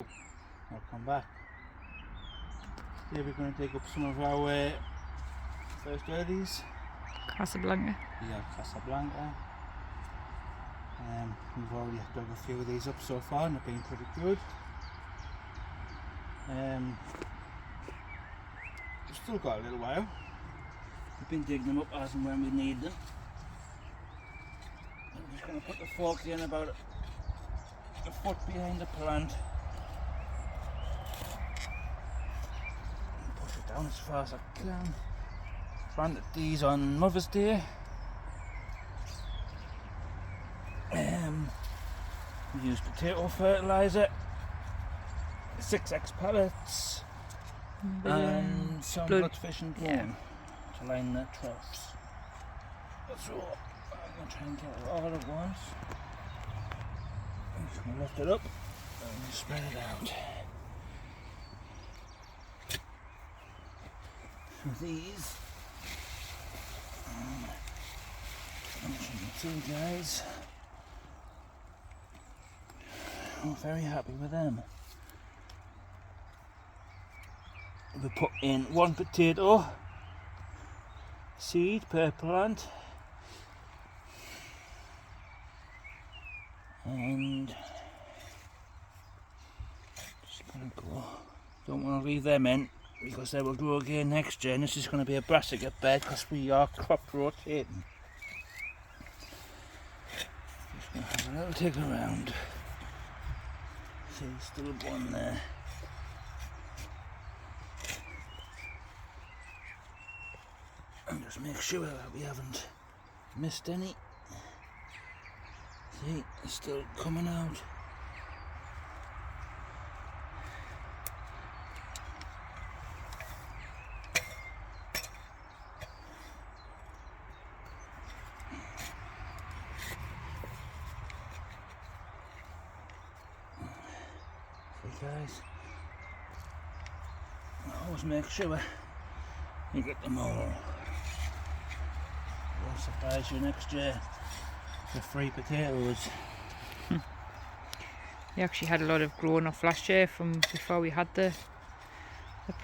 Welcome back. Today we're going to take up some of our first earlies. Casablanca. Yeah, Casablanca. We've already dug a few of these up so far and they've been pretty good. We've still got a little while. We've been digging them up as and when we need them. I'm just going to put the fork in about a foot behind the plant. Push it down as far as I can. Planted these on Mother's Day. We used potato fertiliser, 6x pellets, and some bloodfish and bone to line the troughs. So I'm going to try and get it all at once. I'm just going to lift it up and spread it out. So these, as you can see, guys, I'm very happy with them. We put in 1 potato seed per plant, and just gonna go. Don't want to leave them in because they will grow again next year, and this is going to be a brassica bed because we are crop rotating. Just going to have a little dig around. See, still one there. And just make sure that we haven't missed any. See, it's still coming out. Guys, always make sure you get them all. Won't surprise you next year with free potatoes. We actually had a lot of growing off last year from before we had the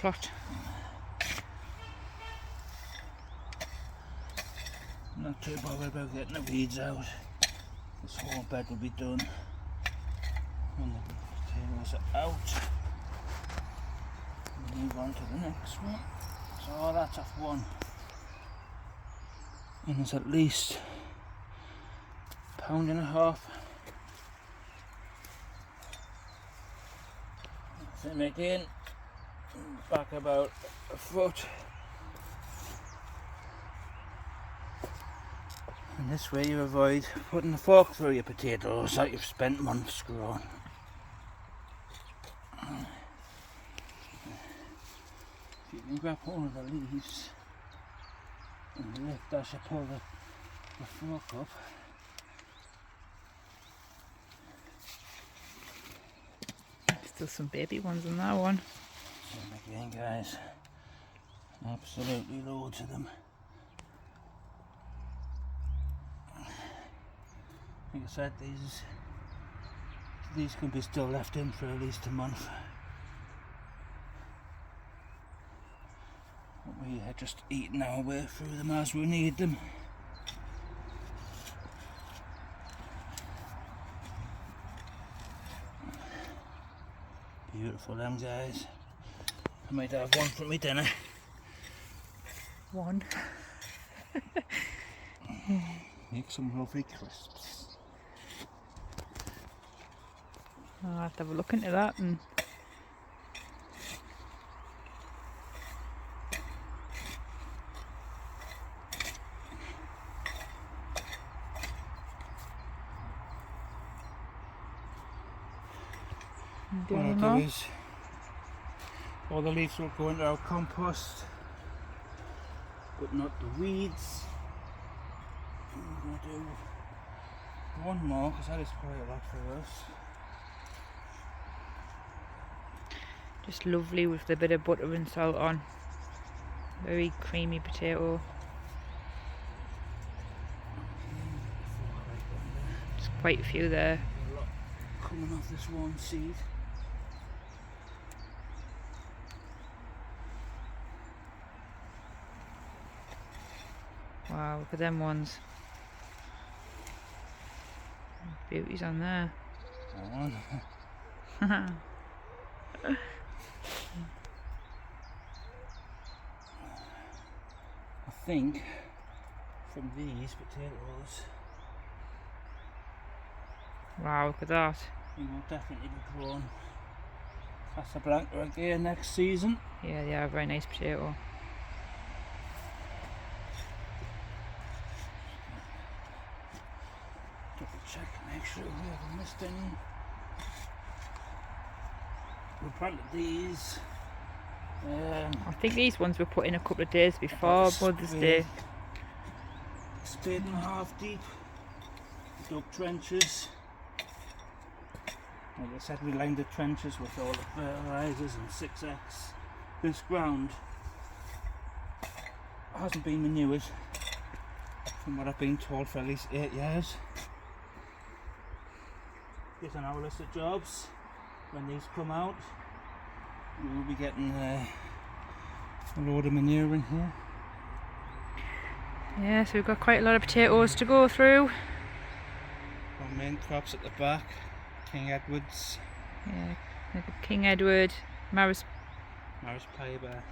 plot. Not too bothered about getting the weeds out. This whole bed will be done when the potatoes are out. We'll move on to the next one. So that's off one. And there's at least a pound and a half. Then again, back about a foot. And this way you avoid putting the fork through your potatoes that you've spent months growing. If you can grab hold of the leaves and lift as you pull the fork up. Still some baby ones in that one. Same again, guys. Absolutely loads of them. Like I said, these can be still left in for at least a month. We are just eating our way through them as we need them. Beautiful them, guys. I might have one for me dinner. One. Make some lovely crisps. I'll have to have a look into that. And what I'll do is all the leaves will go into our compost, but not the weeds. I'm going to do one more because that is quite a lot for us. just lovely with a bit of butter and salt on. Very creamy potato. There's quite a few there. A lot coming off this one seed. Wow, look at them ones. Beauties on there. That one. I think from these potatoes, Wow, look at that. we will definitely be growing Casablanca again next season. Yeah, they are a very nice potato. Double check, make sure we haven't missed any. We planted these. I think these ones were put in a couple of days before Mother's Day. Spade and a half deep. Dug trenches. Like I said, we lined the trenches with all the fertilisers and 6X. This ground hasn't been manured, from what I've been told, for at least 8 years. Here's on our list of jobs. When these come out, we will be getting a load of manure in here. Yeah, so we've got quite a lot of potatoes to go through. Our main crops at the back, King Edward's, Yeah, like a King Edward, Maris. Piber.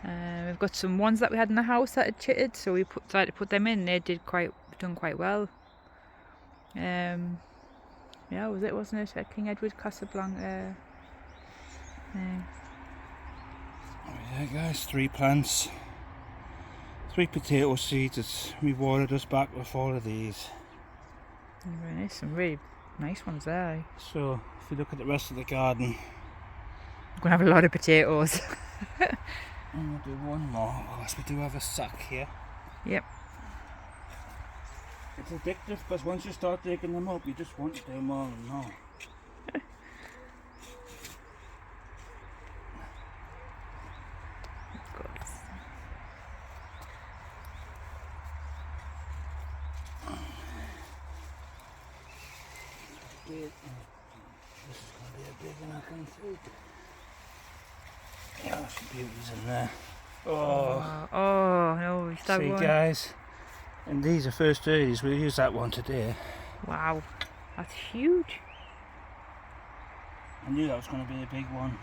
We've got some ones that we had in the house that had chitted, so we decided to put them in. They done quite well. Yeah, was it, wasn't it? King Edward, Casablanca. Oh yeah guys, 3 plants, 3 potato seeds. It's rewarded us back with all of these. Very nice, some really nice ones there. So if you look at the rest of the garden, we're going to have a lot of potatoes. I'm going to do one more, because we do have a sack here. Yep. It's addictive, because once you start digging them up, you just want to do more and more. This is going to be a big one, I think. Yeah, some beauties in there. Oh no, we've done see one. Guys, and these are first 30s. We'll use that one today. Wow, that's huge. I knew that was going to be a big one.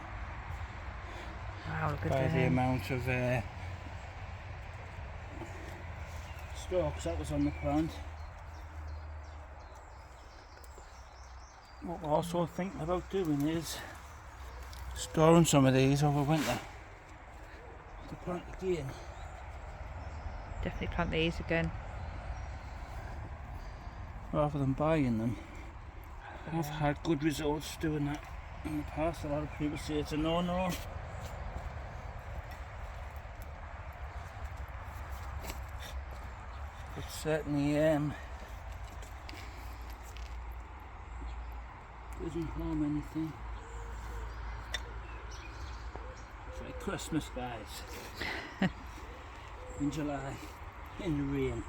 Wow, look at By that. the amount of stalks that was on the plant. What we're also thinking about doing is storing some of these over winter to plant again. Definitely plant these again. Rather than buying them. I've had good results doing that in the past. A lot of people say it's a no-no. But certainly doesn't harm anything. It's like Christmas, guys. In July, in the rain.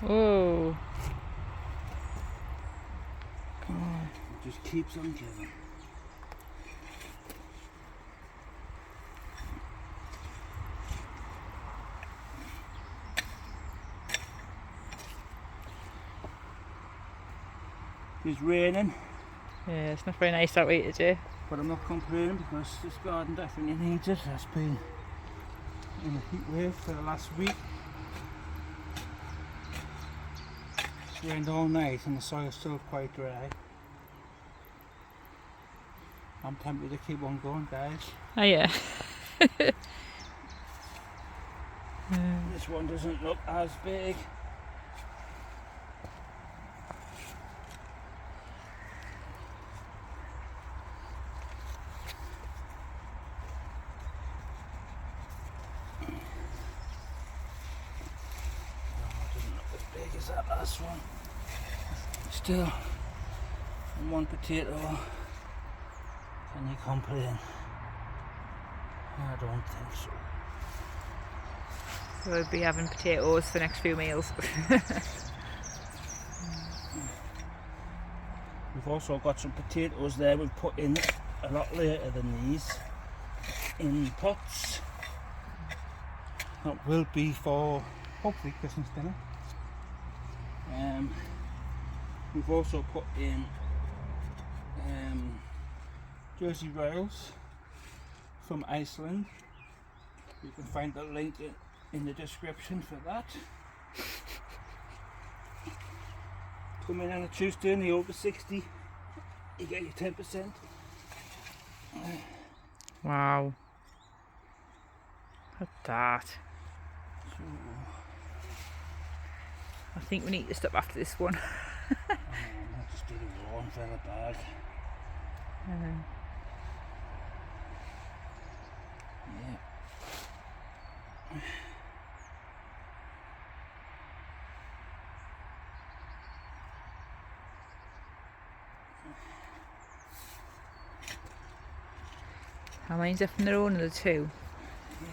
Oh. It just keeps on giving. It's raining. Yeah, it's not very nice that way today. But I'm not complaining, because this garden definitely needs it. It's been in a heat wave for the last week. It's rained all night and the soil's still quite dry. I'm tempted to keep on going, guys. Oh yeah. This one doesn't look as big. That last one. Still, and one potato. Can you complain? I don't think so. We'll be having potatoes for the next few meals. We've also got some potatoes there we've put in a lot later than these, in pots. That will be for hopefully Christmas dinner. We've also put in Jersey Royals from Iceland. You can find the link in the description for that. Come in on a Tuesday and the over 60, you get your 10%. Wow. Look at that. So, I think we need to stop after this one. I just did a raw and fill a bag. Yeah. How many's left in the row? Another 2. Yeah.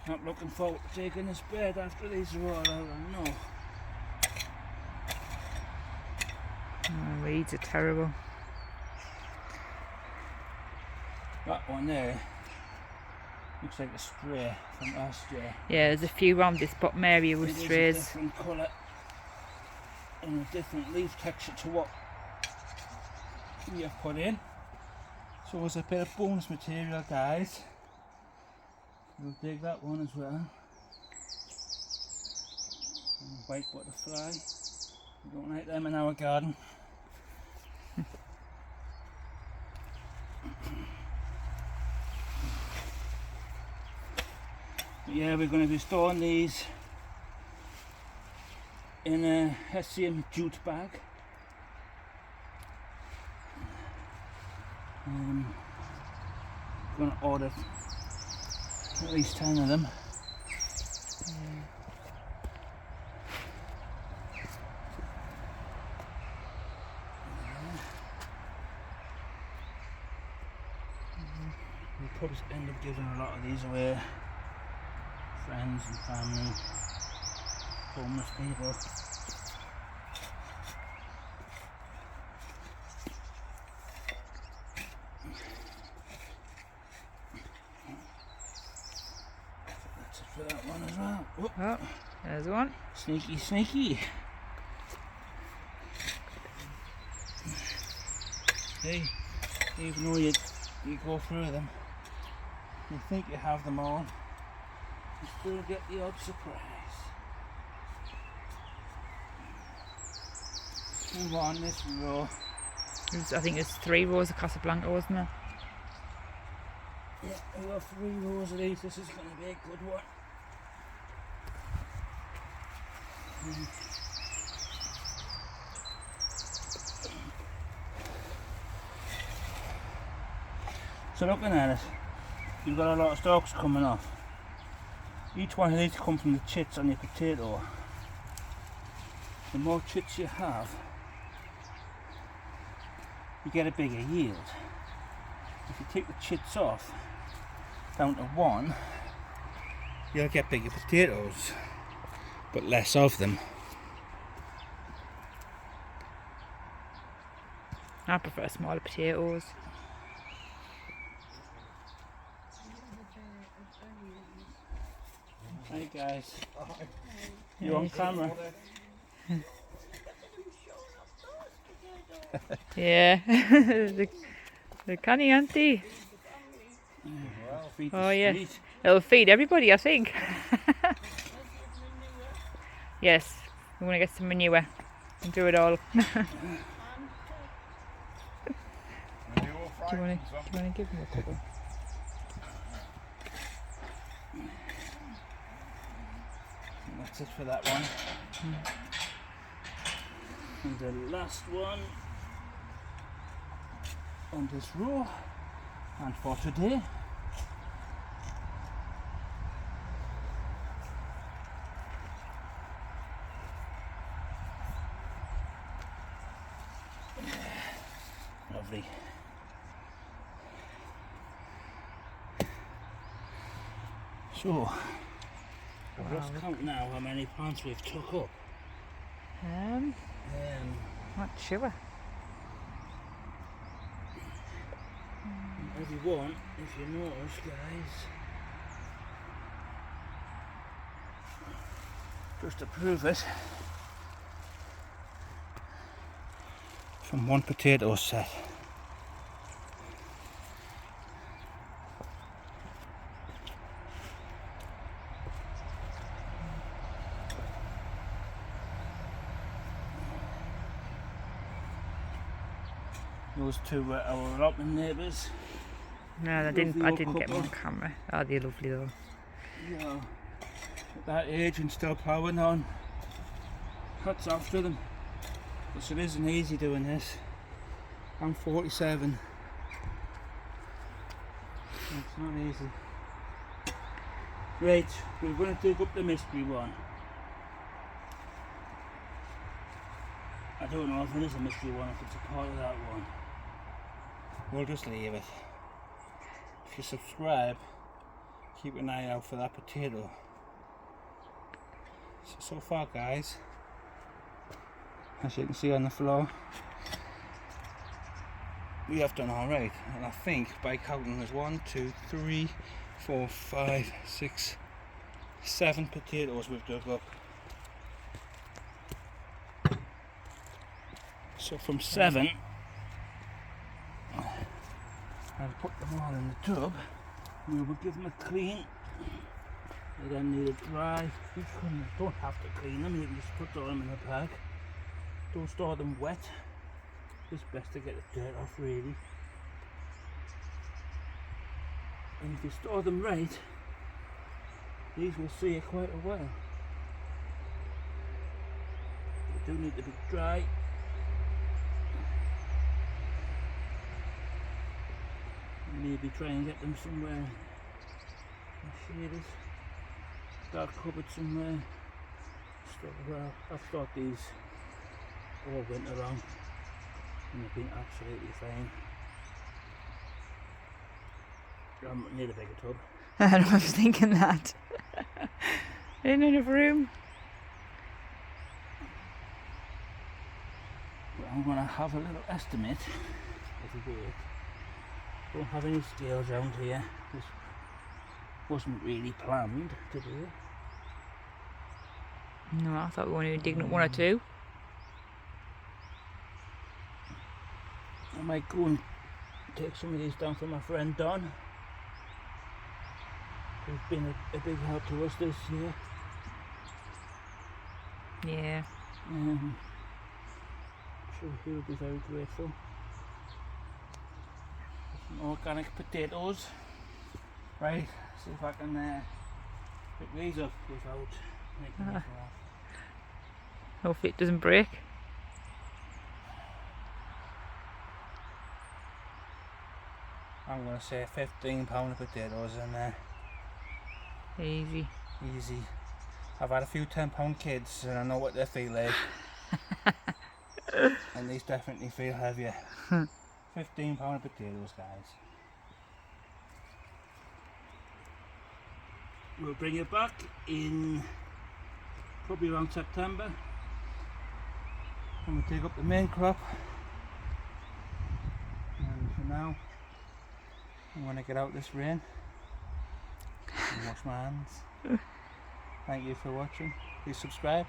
Not looking forward to taking this bed after these are all out, I know. Oh, weeds are terrible. That one there looks like a stray from last year. Yeah, there's a few around this bottom area with It is a strays. different colour and a different leaf texture to what we have put in. So there's a bit of bonus material, guys. We'll dig that one as well. And white butterfly. We don't like them in our garden. But yeah, we're going to be storing these in a hessian jute bag. Going to order at least 10 of them. We'll probably end up giving a lot of these away. Friends and family, homeless people. That's it for that one as well. Whoop. Oh, there's one. Sneaky, sneaky. Hey, even though you go through them, you think you have them all, you still get the odd surprise. Move on this row. I think there's 3 rows of Casablanca, wasn't there? Yeah, we've got 3 rows of these. This is going to be a good one. So looking at it, you've got a lot of stalks coming off. Each one of these come from the chits on your potato. The more chits you have, you get a bigger yield. If you take the chits off down to 1, you'll get bigger potatoes, but less of them. I prefer smaller potatoes. Hey guys, you're on camera. Yeah, the canny auntie. Oh yeah, it'll feed everybody, I think. Yes, we want to get some manure and do it all. Do you want to give them a couple? That's it for that one. And the last one on this row, and for today. Lovely. So, I've lost count now how many plants we've took up. Not sure. if you want, if you notice, guys, just to prove it, from one potato set. Those two were our allotment neighbours. No, I didn't get them on camera. Oh, they're lovely though. Yeah, at that age and still ploughing on. Hats off to them. Because it isn't easy doing this. I'm 47. It's not easy. Right, we're going to dig up the mystery one. I don't know if it is a mystery one, if it's a part of that one. We'll just leave it. If you subscribe, keep an eye out for that potato. So far, guys, as you can see on the floor, we have done alright. And I think by counting there's 1, 2, 3, 4, 5, 6, 7 potatoes we've dug up. So from 7, I'll put them all in the tub. We will give them a clean. They then need a dry. You don't have to clean them, you can just put them in a bag. Don't store them wet. It's best to get the dirt off, really. And if you store them right, these will see you quite a while. They do need to be dry. Maybe try and get them somewhere shaded, dark cupboard somewhere. Well, I've stored these all winter long and they've been absolutely fine. I need a bigger tub. I was thinking that. In enough room. Well, I'm going to have a little estimate of the weight. Don't have any scales around here. This wasn't really planned to do. No, I thought we were only digging up 1 or 2. I might go and take some of these down for my friend Don, who's been a big help to us this year. Yeah. I'm sure he'll be very grateful. Some organic potatoes. Right, see if I can pick these up without making them fall off. Hopefully it doesn't break. I'm going to say 15 pound of potatoes in there. Easy. Easy. I've had a few 10 pound kids and I know what they feel like. And these definitely feel heavier. 15 pound of potatoes, guys. We'll bring it back in probably around September and we'll take up the main crop. And for now, I'm going to get out this rain and wash my hands. Thank you for watching. Please subscribe.